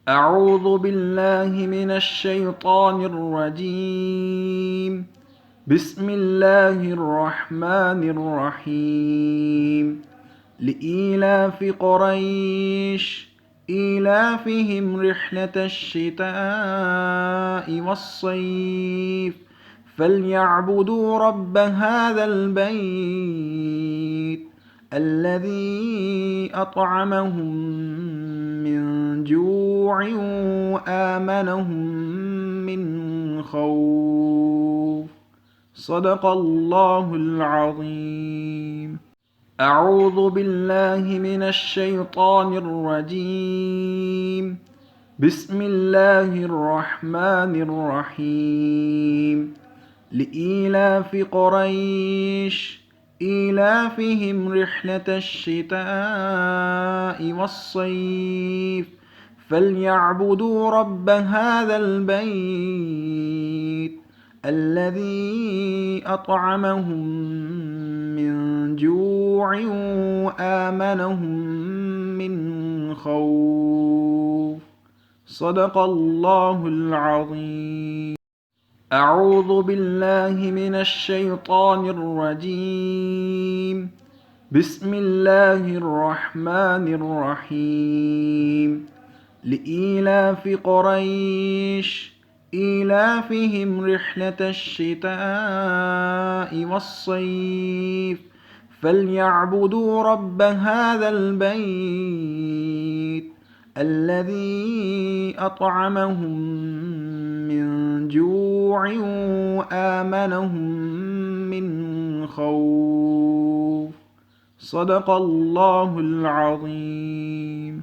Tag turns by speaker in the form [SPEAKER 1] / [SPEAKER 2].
[SPEAKER 1] أعوذ بالله من الشيطان الرجيم. بسم الله الرحمن الرحيم. لإيلاف قريش إيلافهم رحلة الشتاء والصيف فليعبدوا رب هذا البيت الذي أطعمهم من جوع وآمنهم من خوف. صدق الله العظيم. أعوذ بالله من الشيطان الرجيم. بسم الله الرحمن الرحيم. لإيلاف قريش إيلافهم رحلة الشتاء والصيف فليعبدوا رب هذا البيت الذي أطعمهم من جوع وآمنهم من خوف. صدق الله العظيم. أعوذ بالله من الشيطان الرجيم. بسم الله الرحمن الرحيم. لإيلاف قريش إيلافهم رحلة الشتاء والصيف فليعبدوا رب هذا البيت الذي أطعمهم من جوع وآمنهم من خوف. صدق الله العظيم.